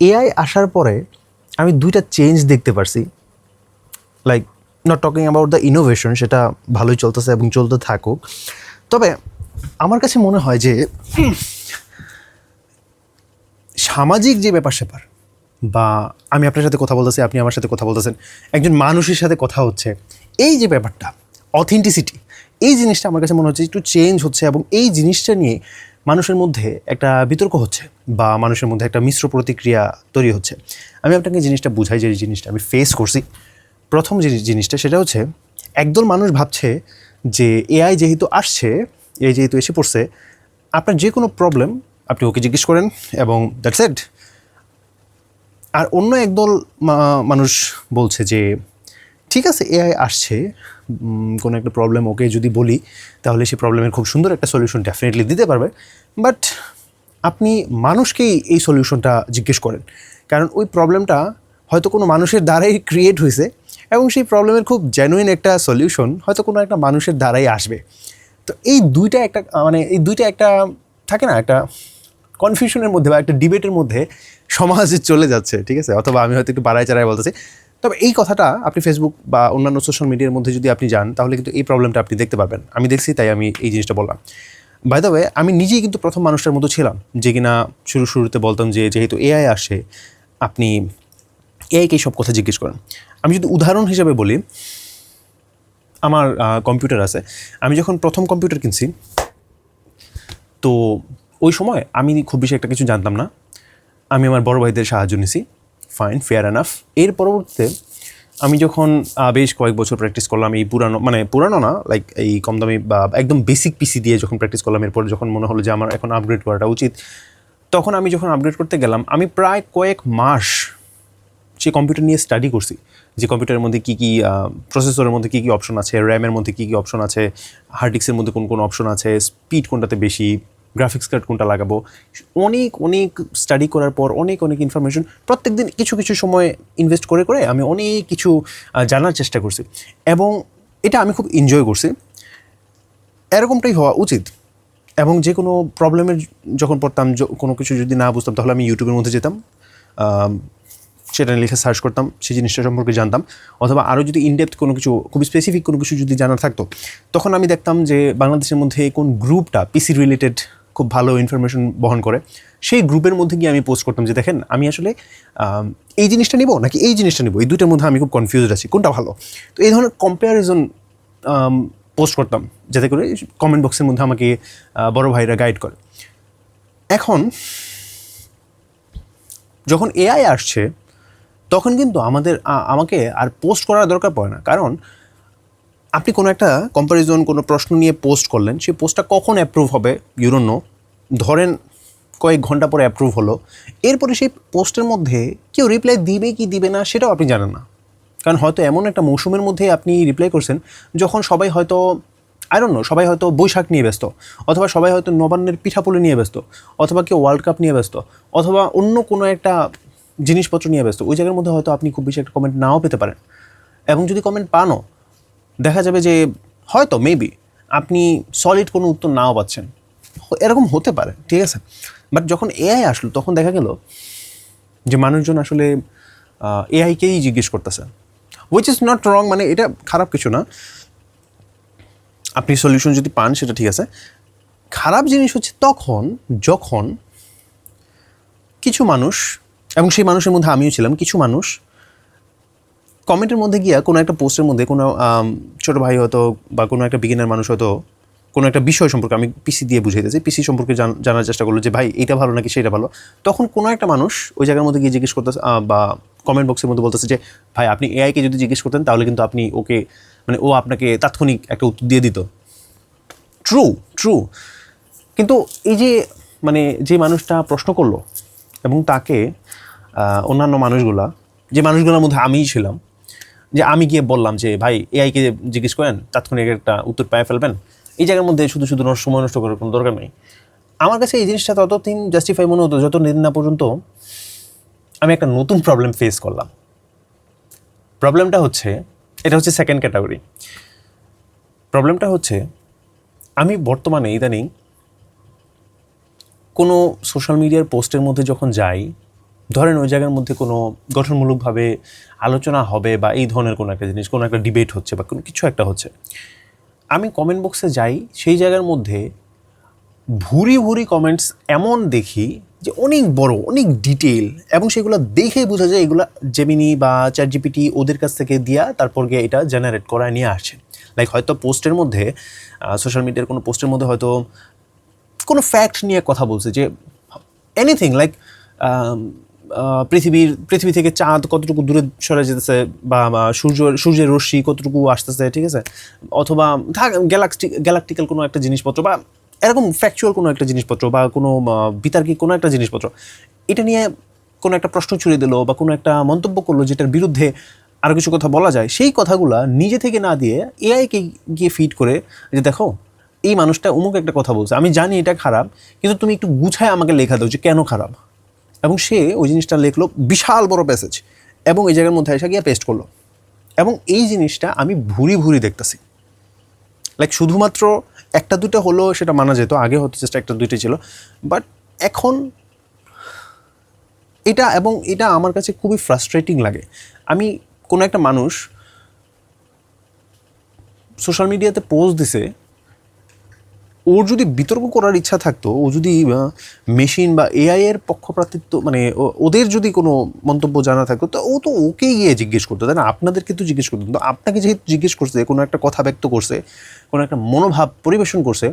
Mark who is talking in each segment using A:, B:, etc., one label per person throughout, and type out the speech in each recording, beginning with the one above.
A: AI আসার পরে আমি দুইটা চেঞ্জ দেখতে পারছি। Like not talking about the innovation, সেটা ভালোই চলতেছে এবং চলতে থাকুক। তবে আমার কাছে মনে হয় যে সামাজিক যে ব্যাপার স্যাপার, বা আমি আপনার সাথে কথা বলতেছি, আপনি আমার সাথে কথা বলতেছেন, একজন মানুষের সাথে কথা হচ্ছে, এই যে ব্যাপারটা অথেন্টিসিটি, এই জিনিসটা আমার কাছে মনে হচ্ছে একটু চেঞ্জ হচ্ছে, এবং এই জিনিসটা নিয়ে মানুষের মধ্যে একটা বিতর্ক হচ্ছে বা মানুষের মধ্যে একটা মিশ্র প্রতিক্রিয়া তৈরি হচ্ছে। আমি আপনাকে জিনিসটা বুঝাই, যে জিনিসটা আমি ফেস করছি। প্রথম যে জিনিসটা সেটা হচ্ছে, একদল মানুষ ভাবছে যে এআই যেহেতু আসছে, এআই যেহেতু এসে পড়ছে, আপনার যে কোনো প্রবলেম আপনি ওকে জিজ্ঞেস করেন এবং দ্যাটস ইট। আর অন্য একদল মানুষ বলছে যে ঠিক আছে, এআই আসছে, কোনো একটা প্রবলেম ওকে যদি বলি তাহলে সেই প্রবলেমের খুব সুন্দর একটা সলিউশন ডেফিনেটলি দিতে পারবে, বাট আপনি মানুষকেই এই সলিউশনটা জিজ্ঞেস করেন, কারণ ওই প্রবলেমটা হয়তো কোনো মানুষের দ্বারাই ক্রিয়েট হয়েছে এবং সেই প্রবলেমের খুব জেনুইন একটা সলিউশন হয়তো কোনো একটা মানুষের দ্বারাই আসবে। তো এই দুইটা একটা থাকে না, একটা কনফিউশনের মধ্যে বা একটা ডিবেটের মধ্যে সমাজে চলে যাচ্ছে, ঠিক আছে? অথবা আমি হয়তো একটু বাড়ায় চাড়ায় বলতেছি, তবে এই কথাটা আপনি ফেসবুক বা অন্যান্য সোশ্যাল মিডিয়ার মধ্যে যদি আপনি যান তাহলে কিন্তু এই প্রবলেমটা আপনি দেখতে পারবেন। আমি দেখছি, তাই আমি এই জিনিসটা বললাম। বাই দ্য ওয়ে, আমি নিজেই কিন্তু প্রথম মানুষটার মতো ছিলাম যে কিনা শুরুতে বলতাম যে যেহেতু এআই আসে, আপনি এআইকে সব কথা জিজ্ঞেস করেন। আমি যদি উদাহরণ হিসেবে বলি, আমার কম্পিউটার আছে। আমি যখন প্রথম কম্পিউটার কিনছি, তো ওই সময় আমি খুব বেশি একটা কিছু জানতাম না। আমি আমার বড় ভাইদের সাহায্য নিয়েছি, ফাইন, ফেয়ার এনাফ। এর পরবর্তীতে আমি যখন বেশ কয়েক বছর প্র্যাকটিস করলাম, এই পুরানো না, লাইক এই কম দামি বা একদম বেসিক পিসি দিয়ে যখন প্র্যাকটিস করলাম, এরপর যখন মনে হলো যে আমার এখন আপগ্রেড করাটা উচিত, তখন আমি যখন আপগ্রেড করতে গেলাম, আমি প্রায় কয়েক মাস সেই কম্পিউটার নিয়ে স্টাডি করছি, যে কম্পিউটারের মধ্যে কী কী, প্রসেসরের মধ্যে কী কী অপশন আছে, র্যামের মধ্যে কী কী অপশন আছে, হার্ড ডিস্কের মধ্যে কোন কোন অপশন আছে, স্পিড কোনটাতে বেশি, গ্রাফিক্স কার্ড কোনটা লাগাবো। অনেক স্টাডি করার পর অনেক ইনফরমেশন, প্রত্যেক দিন কিছু কিছু সময় ইনভেস্ট করে করে আমি অনেক কিছু জানার চেষ্টা করছি, এবং এটা আমি খুব এনজয় করছি। এরকমটাই হওয়া উচিত। এবং যে কোনো প্রবলেমের যখন পড়তাম, কোনো কিছু যদি না বুঝতাম তাহলে আমি ইউটিউবের মধ্যে যেতাম, সেটা লিখে সার্চ করতাম, সেই জিনিসটা সম্পর্কে জানতাম। অথবা আরও যদি ইনডেপথ কোনো কিছু, খুব স্পেসিফিক কোনো কিছু যদি জানার থাকতো, তখন আমি দেখতাম যে বাংলাদেশের মধ্যে কোন গ্রুপটা পিসি রিলেটেড খুব ভালো ইনফরমেশন বহন করে, সেই গ্রুপের মধ্যে গিয়ে আমি পোস্ট করতাম যে দেখেন, আমি আসলে এই জিনিসটা নিব নাকি এই জিনিসটা নিব, এই দুইটার মধ্যে আমি খুব কনফিউজড আছি, কোনটা ভালো। তো এই ধরনের কম্প্যারিজন পোস্ট করতাম, যাতে করে কমেন্ট বক্সের মধ্যে আমাকে বড় ভাইরা গাইড করে। এখন যখন এআই আসছে, তখন কিন্তু আমাকে আর পোস্ট করার দরকার পড়ে না, কারণ আপনি কোনো একটা কম্প্যারিজন, কোনো প্রশ্ন নিয়ে পোস্ট করলেন, সেই পোস্টটা কখন অ্যাপ্রুভ হবে ইউ ডোন্ট নো। ধরেন কয়েক ঘন্টা পরে অ্যাপ্রুভ হলো, এরপরে সেই পোস্টের মধ্যে কেউ রিপ্লাই দিবে কি দিবে না সেটাও আপনি জানেন না, কারণ হয়তো এমন একটা মৌসুমের মধ্যে আপনি রিপ্লাই করছেন যখন সবাই হয়তো সবাই হয়তো বৈশাখ নিয়ে ব্যস্ত, অথবা সবাই হয়তো নবান্নের পিঠাপুলি নিয়ে ব্যস্ত, অথবা কেউ ওয়ার্ল্ড কাপ নিয়ে ব্যস্ত, অথবা অন্য কোনো একটা জিনিসপত্র নিয়ে ব্যস্ত। ওই জায়গার মধ্যে হয়তো আপনি খুব বেশি একটা কমেন্ট নাও পেতে পারেন, এবং যদি কমেন্ট পানও, দেখা যাবে যে হয়তো মেবি আপনি সলিড কোনো উত্তর নাও পাচ্ছেন, এরকম হতে পারে, ঠিক আছে। বাট যখন এআই আসলো, তখন দেখা গেল যে মানুষজন আসলে এআইকেই জিজ্ঞেস করতেছে, উইচ ইজ নট রং, মানে এটা খারাপ কিছু না, আপনি সলিউশন যদি পান সেটা ঠিক আছে। খারাপ জিনিস হচ্ছে তখন যখন কিছু মানুষ, এবং সেই মানুষের মধ্যে আমিও ছিলাম, কিছু মানুষ কমেন্টের মধ্যে গিয়া কোনো একটা পোস্টের মধ্যে কোনো ছোটো ভাই হয়তো বা কোনো একটা বিগিনার মানুষ হয়তো কোনো একটা বিষয় সম্পর্কে, আমি পিসি দিয়ে বুঝাইতেছি, পিসি সম্পর্কে জানার চেষ্টা করলো যে ভাই এটা ভালো নাকি সেটা ভালো, তখন কোনো একটা মানুষ ওই জায়গার মধ্যে গিয়ে জিজ্ঞেস করতেছে, বা কমেন্ট বক্সের মধ্যে বলতেছে যে ভাই আপনি এআইকে যদি জিজ্ঞেস করতেন তাহলে কিন্তু আপনি ওকে, মানে ও আপনাকে তাৎক্ষণিক একটা উত্তর দিয়ে দিত। ট্রু, কিন্তু এই যে মানে যে মানুষটা প্রশ্ন করলো এবং তাকে অন্যান্য যে মানুষগুলোর মধ্যে আমিই ছিলাম, যে আমি গিয়ে বললাম যে ভাই এআইকে জিজ্ঞেস করেন, তাৎক্ষণিক একটা উত্তর পেয়ে ফেলবেন, এই জায়গার মধ্যে শুধু সময় নষ্ট করার কোনো দরকার নেই। আমার কাছে এই জিনিসটা ততদিন জাস্টিফাই মনে হতো যতদিন না পর্যন্ত আমি একটা নতুন প্রবলেম ফেস করলাম। প্রবলেমটা হচ্ছে, এটা হচ্ছে সেকেন্ড ক্যাটাগরি। প্রবলেমটা হচ্ছে, আমি বর্তমানে ইদানিং কোনো সোশ্যাল মিডিয়ার পোস্টের মধ্যে যখন যাই, ধরেন ওই জায়গার মধ্যে কোনো গঠনমূলকভাবে আলোচনা হবে বা এই ধরনের কোনো একটা জিনিস, কোনো একটা ডিবেট হচ্ছে বা কোনো কিছু একটা হচ্ছে, আমি কমেন্ট বক্সে যাই, সেই জায়গার মধ্যে ভুরি ভুরি কমেন্টস এমন দেখি যে অনেক বড়, অনেক ডিটেইল, এবং সেগুলো দেখেই বোঝা যায় এগুলো জেমিনি বা চ্যাট জিপিটি ওদের কাছ থেকে দিয়া তারপর গিয়ে এটা জেনারেট করায় নিয়ে আসছে। লাইক হয়তো পোস্টের মধ্যে, সোশ্যাল মিডিয়ার কোনো পোস্টের মধ্যে হয়তো কোনো ফ্যাক্ট নিয়ে কথা বলছে, যে এনিথিং লাইক পৃথিবী থেকে চাঁদ কতটুকু দূরে সরে যেতেছে, বা সূর্যের রশ্মি কতটুকু আসতেছে, ঠিক আছে, অথবা গ্যালাকটিক্যাল কোনো একটা জিনিসপত্র, বা এরকম ফ্যাকচুয়াল কোনো একটা জিনিসপত্র, বা কোনো বিতার্কিক কোনো একটা জিনিসপত্র, এটা নিয়ে কোনো একটা প্রশ্ন ছুড়ে দিল বা কোনো একটা মন্তব্য করলো যেটার বিরুদ্ধে আরও কিছু কথা বলা যায়, সেই কথাগুলা নিজে থেকে না দিয়ে এআইকে গিয়ে ফিড করে যে দেখো এই মানুষটা অমুক একটা কথা বলছে, আমি জানি এটা খারাপ, কিন্তু তুমি একটু গুছায় আমাকে লেখা দাও যে কেন খারাপ। এবং সে ওই জিনিসটা লিখলো বিশাল বড় প্যাসেজ, এবং এই জায়গার মধ্যে এসে গিয়ে পেস্ট করলো। এবং এই জিনিসটা আমি ভুরি ভুরি দেখতেছি। লাইক শুধুমাত্র একটা দুটো হলো সেটা মানা যেত, আগে হতে চেষ্টা একটা দুইটা ছিল, বাট এখন এটা আমার কাছে খুবই ফ্রাস্ট্রেটিং লাগে। আমি কোনো একটা মানুষ সোশ্যাল মিডিয়াতে পোস্ট দিছে, ওর যদি বিতর্ক করার ইচ্ছা থাকতো, ও যদি মেশিন বা এআই এর পক্ষপাতিত্ব মানে ওদের যদি কোনো মন্তব্য জানা থাকতো, তো ও তো ওকেই গিয়ে জিজ্ঞেস করতো, তাই না? আপনাদেরকে তো জিজ্ঞেস করতো, কিন্তু আপনাকে যেহেতু জিজ্ঞেস করছে, কোনো একটা কথা ব্যক্ত করছে, কোনো একটা মনোভাব পরিবেশন করছে,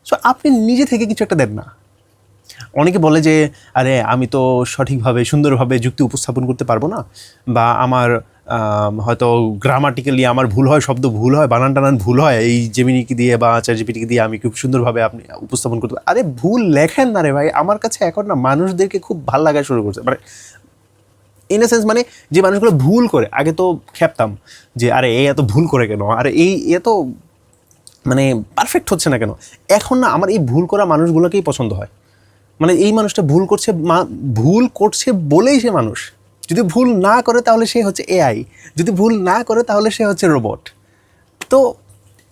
A: সো আপনি নিজে থেকে কিছু একটা দেন না। অনেকে বলে যে আরে আমি তো সঠিকভাবে সুন্দরভাবে যুক্তি উপস্থাপন করতে পারবো না, বা আমার হয়তো গ্রামাটিক্যালি আমার ভুল হয়, শব্দ ভুল হয়, বানান টানান ভুল হয়, এই জেমিনিকে দিয়ে বা চ্যাট জিপিটিকে দিয়ে আমি খুব সুন্দরভাবে আপনি উপস্থাপন করতে পারি। আরে ভুল লেখেন না রে ভাই। আমার কাছে এখন না মানুষদেরকে খুব ভাল লাগা শুরু করছে, মানে ইন এ সেন্স, মানে যে মানুষগুলো ভুল করে, আগে তো খেপতাম যে আরে এ এত ভুল করে কেন, আরে এই এত মানে পারফেক্ট হচ্ছে না কেন। এখন না আমার এই ভুল করা মানুষগুলোকেই পছন্দ হয়। মানে এই মানুষটা ভুল করছে বলেই সে মানুষ। যদি ভুল না করে তাহলে সে হচ্ছে এআই, যদি ভুল না করে তাহলে সে হচ্ছে রোবট। তো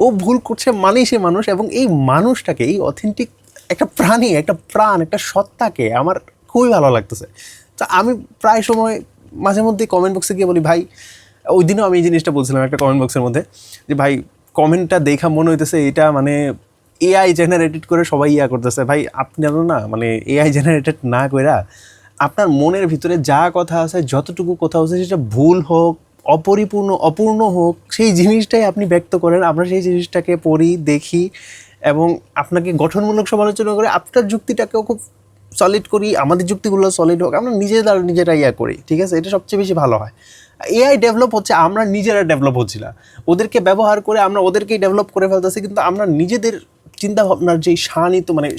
A: ও ভুল করছে মানেই সে মানুষ, এবং এই মানুষটাকে, এই অথেন্টিক একটা প্রাণী, একটা প্রাণ, একটা সত্তাকে আমার খুবই ভালো লাগতেছে। তো আমি প্রায় সময় মাঝে মধ্যে কমেন্ট বক্সে গিয়ে বলি, ভাই, ওই দিনও আমি এই জিনিসটা বলছিলাম একটা কমেন্ট বক্সের মধ্যে, যে ভাই কমেন্টটা দেখা মনে হইতেছে এটা মানে এআই জেনারেটেড করে সবাই করতেছে। ভাই আপনারও না মানে এআই জেনারেটেড না কইরা আপনার মনের ভিতরে যা কথা আছে, যতটুকু কথা আছে, সেটা ভুল হোক, অপূর্ণ হোক, সেই জিনিসটাই আপনি ব্যক্ত করেন। আমরা সেই জিনিসটাকে পড়ি, দেখি, এবং আপনাকে গঠনমূলক সমালোচনা করে আপনার যুক্তিটাকেও খুব সলিড করি, আমাদের যুক্তিগুলো সলিড হোক, আমরা নিজেরা করি, ঠিক আছে? এটা সবচেয়ে বেশি ভালো হয়। এআই ডেভেলপ হচ্ছে, আমরা নিজেরা ডেভেলপ হচ্ছি না। ওদেরকে ব্যবহার করে আমরা ওদেরকেই ডেভেলপ করে ফেলতেছি, কিন্তু আমরা নিজেদের চিন্তাভাবনার যে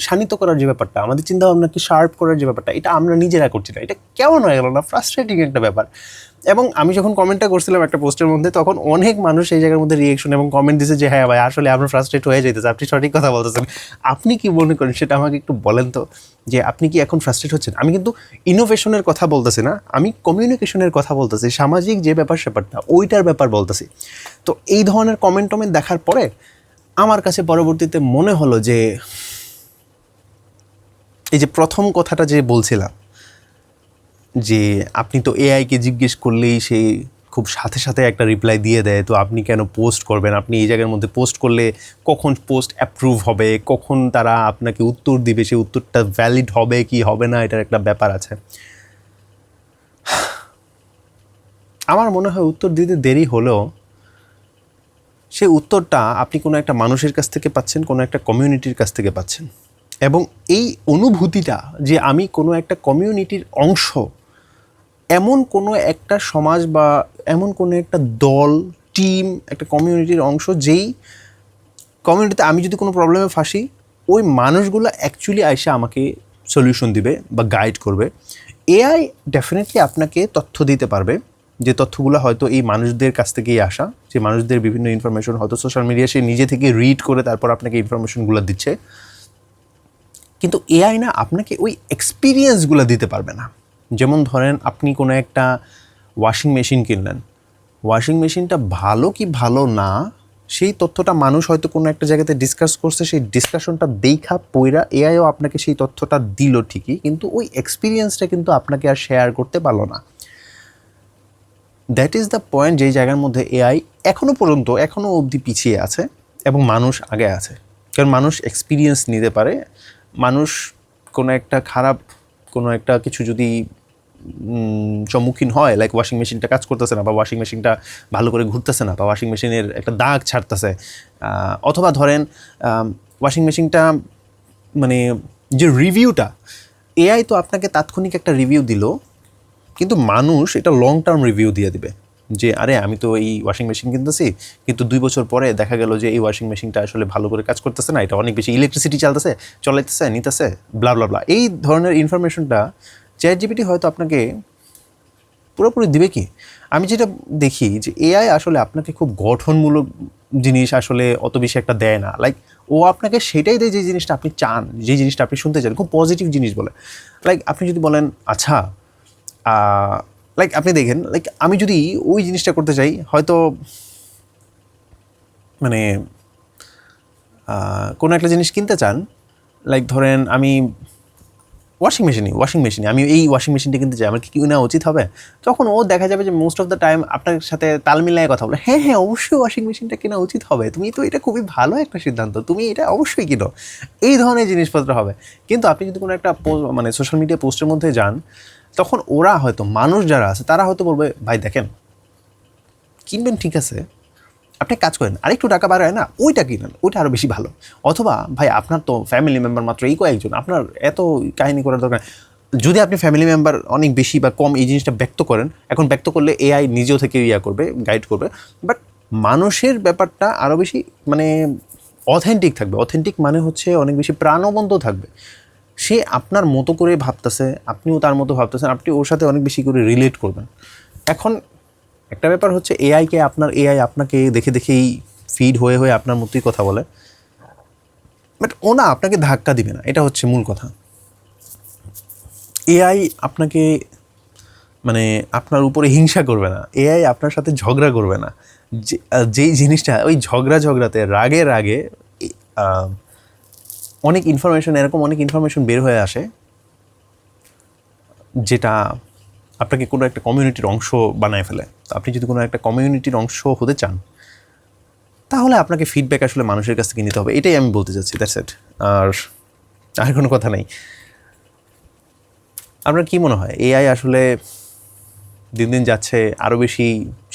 A: শানিত করার যে ব্যাপারটা, আমাদের চিন্তাভাবনাকে শার্প করার যে ব্যাপারটা, এটা আমরা নিজেরা করছি না। এটা কেমন হয়ে গেল না? ফ্রাস্ট্রেটিং একটা ব্যাপার। এবং আমি যখন কমেন্টটা করছিলাম একটা পোস্টের মধ্যে, তখন অনেক মানুষ এই জায়গার মধ্যে রিয়েকশন এবং কমেন্ট দিয়েছে যে হ্যাঁ ভাই, আসলে আমরা ফ্রাস্ট্রেট হয়ে যেতেছে, আপনি সঠিক কথা বলতেছেন। আপনি কি মনে করেন সেটা আমাকে একটু বলেন তো, যে আপনি কি এখন ফ্রাস্ট্রেট হচ্ছেন? আমি কিন্তু ইনোভেশনের কথা বলতেছি না, আমি কমিউনিকেশনের কথা বলতেছি, সামাজিক যে ব্যাপারটা ওইটার ব্যাপার বলতেছি। তো এই ধরনের কমেন্ট দেখার পরে আমার কাছে পরবর্তীতে মনে হলো যে এই যে প্রথম কথাটা যে বলছিলাম, যে আপনি তো এআইকে জিজ্ঞেস করলেই সে খুব সাথে সাথে একটা রিপ্লাই দিয়ে দেয়, তো আপনি কেন পোস্ট করবেন? আপনি এই জায়গার মধ্যে পোস্ট করলে কখন পোস্ট অ্যাপ্রুভ হবে, কখন তারা আপনাকে উত্তর দিবে, সেই উত্তরটা ভ্যালিড হবে কি হবে না, এটার একটা ব্যাপার আছে। আমার মনে হয় উত্তর দিতে দেরি হলেও সেই উত্তরটা আপনি কোনো একটা মানুষের কাছ থেকে পাচ্ছেন, কোনো একটা কমিউনিটির কাছ থেকে পাচ্ছেন, এবং এই অনুভূতিটা যে আমি কোনো একটা কমিউনিটির অংশ, এমন কোনো একটা সমাজ বা এমন কোনো একটা দল, টিম, একটা কমিউনিটির অংশ, যেই কমিউনিটিতে আমি যদি কোনো প্রবলেমে ফাঁসি, ওই মানুষগুলো অ্যাকচুয়ালি এসে আমাকে সলিউশন দিবে বা গাইড করবে। এআই ডেফিনেটলি আপনাকে তথ্য দিতে পারবে, যে তথ্যগুলো হয়তো এই মানুষদের কাছ থেকেই আসা, যে মানুষদের বিভিন্ন ইনফরমেশন হয়তো সোশ্যাল মিডিয়া সে নিজে থেকে রিড করে তারপর আপনাকে ইনফরমেশনগুলো দিচ্ছে। কিন্তু এআই না আপনাকে ওই এক্সপিরিয়েন্সগুলো দিতে পারবে না। যেমন ধরেন আপনি কোনো একটা ওয়াশিং মেশিন কিনলেন, ওয়াশিং মেশিনটা ভালো কি ভালো না সেই তথ্যটা মানুষ হয়তো কোনো একটা জায়গাতে ডিসকাস করছে, সেই ডিসকাশনটা দেখা পইরা এআইও আপনাকে সেই তথ্যটা দিল ঠিকই, কিন্তু ওই এক্সপিরিয়েন্সটা কিন্তু আপনাকে আর শেয়ার করতে পারলো না। দ্যাট ইজ দ্য পয়েন্ট, যেই জায়গার মধ্যে এআই এখনও অবধি পিছিয়ে আছে এবং মানুষ আগে আছে। কারণ মানুষ এক্সপিরিয়েন্স নিতে পারে। মানুষ কোনো একটা কিছু যদি সম্মুখীন হয়, লাইক ওয়াশিং মেশিনটা কাজ করতেছে না, বা ওয়াশিং মেশিনটা ভালো করে ঘুরতেছে না, বা ওয়াশিং মেশিনের একটা দাগ ছাড়তেছে, অথবা ধরেন ওয়াশিং মেশিনটা মানে যে রিভিউটা, এআই তো আপনাকে তাৎক্ষণিক একটা রিভিউ দিল, কিন্তু মানুষ এটা লং টার্ম রিভিউ দিয়ে দিবে যে আরে আমি তো এই ওয়াশিং মেশিন কিনতেছি, কিন্তু 2 বছর পরে দেখা গেল যে এই ওয়াশিং মেশিনটা আসলে ভালো করে কাজ করতেছে না, এটা অনেক বেশি ইলেকট্রিসিটি চলাইতেছে নিতেছে ব্লা ব্লা ব্লা। এই ধরনের ইনফরমেশনটা চ্যাট জিপিটি হয়তো আপনাকে পুরোপুরি দিবে কি? আমি যেটা দেখি যে এআই আসলে আপনাকে খুব গঠনমূলক জিনিস আসলে অত বেশি একটা দেয় না। লাইক ও আপনাকে সেটাই দেয় যে জিনিসটা আপনি চান, যে জিনিসটা আপনি শুনতে চান, খুব পজিটিভ জিনিস বলে। লাইক আপনি যদি বলেন আচ্ছা, লাইক আপনি দেখেন, লাইক আমি যদি ওই জিনিসটা করতে চাই, হয়তো মানে কোনো একটা জিনিস কিনতে চান, লাইক ধরেন আমি ওয়াশিং মেশিনে আমি এই ওয়াশিং মেশিনটা কিনতে চাই, আমার কি নেওয়া উচিত হবে? তখন ও দেখা যাবে যে মোস্ট অফ দ্য টাইম আপনার সাথে তাল মিলিয়ে কথা বলে, হ্যাঁ অবশ্যই ওয়াশিং মেশিনটা কেনা উচিত হবে, তুমি তো এটা খুবই ভালো একটা সিদ্ধান্ত, তুমি এটা অবশ্যই কিনো, এই ধরনের জিনিসপত্র হবে। কিন্তু আপনি যদি কোনো একটা মানে সোশ্যাল মিডিয়া পোস্টের মধ্যে যান, তখন ওরা হয়তো, মানুষ যারা আছে তারা হয়তো বলবে, ভাই দেখেন কিনবেন ঠিক আছে, আপনি কাজ করেন আরেকটু টাকা বাড়ায় না, ওইটা কিনেন, ওইটা আরও বেশি ভালো। অথবা ভাই আপনার তো ফ্যামিলি মেম্বার মাত্র এই কয়েকজন, আপনার এত কাহিনী করার দরকার। যদি আপনি ফ্যামিলি মেম্বার অনেক বেশি বা কম এই জিনিসটা ব্যক্ত করেন, এখন ব্যক্ত করলে এআই নিজেও থেকে করবে, গাইড করবে, বাট মানুষের ব্যাপারটা আরও বেশি মানে অথেন্টিক থাকবে। অথেন্টিক মানে হচ্ছে অনেক বেশি প্রাণবন্ত থাকবে। সে আপনার মতো করে ভাবতেছে, আপনিও তার মতো ভাবতেছেন, আপনি ওর সাথে অনেক বেশি করে রিলেট করবেন। এখন একটা ব্যাপার হচ্ছে এআই আপনাকে দেখে দেখেই ফিড হয়ে আপনার মতোই কথা বলে, বাট ও না আপনাকে ধাক্কা দিবে না, এটা হচ্ছে মূল কথা। এআই আপনাকে মানে আপনার উপরে হিংসা করবে না, এআই আপনার সাথে ঝগড়া করবে না। যেই জিনিসটা ওই ঝগড়াতে রাগে অনেক ইনফরমেশন বের হয়ে আসে, যেটা আপনাকে কোনো একটা কমিউনিটির অংশ বানায় ফেলে। তো আপনি যদি কোনো একটা কমিউনিটির অংশ হতে চান, তাহলে আপনাকে ফিডব্যাক আসলে মানুষের কাছ থেকে নিতে হবে, এটাই আমি বলতে চাচ্ছি। That's it. আর কোনো কথা নেই। আপনার কি মনে হয় এআই আসলে দিন দিন যাচ্ছে আরও বেশি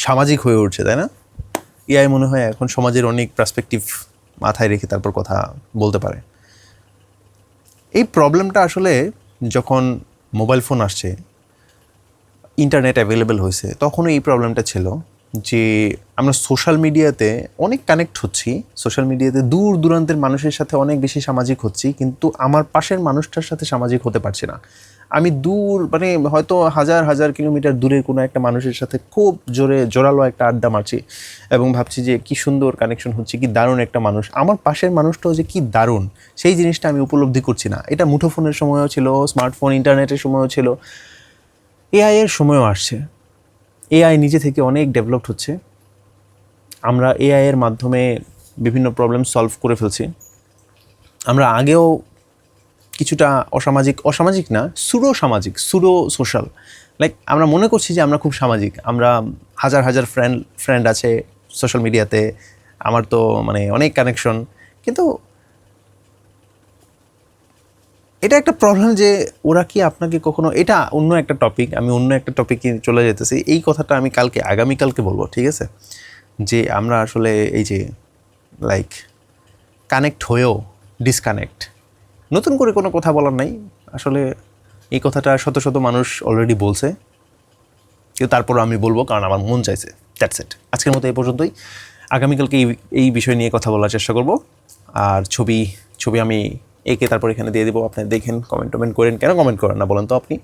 A: সামাজিক হয়ে উঠছে, তাই না? এআই মনে হয় এখন সমাজের অনেক পার্সপেক্টিভ মাথায় রেখে তারপর কথা বলতে পারে। এই প্রবলেমটা আসলে যখন মোবাইল ফোন আসছে, ইন্টারনেট অ্যাভেলেবেল হয়েছে, তখনও এই প্রবলেমটা ছিল যে আমরা সোশ্যাল মিডিয়াতে অনেক কানেক্ট হচ্ছি, সোশ্যাল মিডিয়াতে দূর দূরান্তের মানুষের সাথে অনেক বেশি সামাজিক হচ্ছি, কিন্তু আমার পাশের মানুষটার সাথে সামাজিক হতে পারছি না। আমি মানে হয়তো হাজার কিলোমিটার দূরের কোনো একটা মানুষের সাথে খুব জোরালো একটা আড্ডা মারছি এবং ভাবছি যে কি সুন্দর কানেকশন হচ্ছে, কি দারুণ একটা মানুষ, আমার পাশের মানুষটাও যে কি দারুণ, সেই জিনিসটা আমি উপলব্ধি করছি না। এটা মুঠোফোনের সময়ও ছিল, স্মার্টফোন ইন্টারনেটের সময়ও ছিল, এআই এর সময়ও আসছে। এআই নিজে থেকে অনেক ডেভেলপড হচ্ছে, আমরা এআই এর মাধ্যমে বিভিন্ন প্রবলেম সলভ করে ফেলছি। আমরা আগেও কিছুটা অসামাজিক না, সুডো সোশ্যাল, লাইক আমরা মনে করছি যে আমরা খুব সামাজিক, আমরা হাজার ফ্রেন্ড আছে সোশ্যাল মিডিয়াতে, আমার তো মানে অনেক কানেকশন, কিন্তু এটা একটা প্রবলেম যে ওরা কি আপনাকে কখনো, এটা অন্য একটা টপিক, আমি অন্য একটা টপিকে চলে যেতেছি, এই কথাটা আমি আগামীকালকে বলবো, ঠিক আছে? যে আমরা আসলে এই যে লাইক কানেক্ট হয়েও ডিসকানেক্ট, নতুন করে কোনো কথা বলার নাই আসলে। এই কথাটা শত মানুষ অলরেডি বলছে, কিন্তু তারপরও আমি বলবো কারণ আমার মন চাইছে। That's it. আজকের মতো এই পর্যন্তই। আগামীকালকে এই বিষয় নিয়ে কথা বলার চেষ্টা করব। আর ছবি আমি একে তারপর এখানে দিয়ে দেবো, আপনি দেখেন, কমেন্ট করেন। কেন কমেন্ট করেন না বলেন তো আপনি?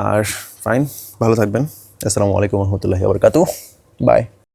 A: আর ফাইন, ভালো থাকবেন। আসসালামু আলাইকুম রহমতুল্লাহি ওয়া বারাকাতুহু। বাই।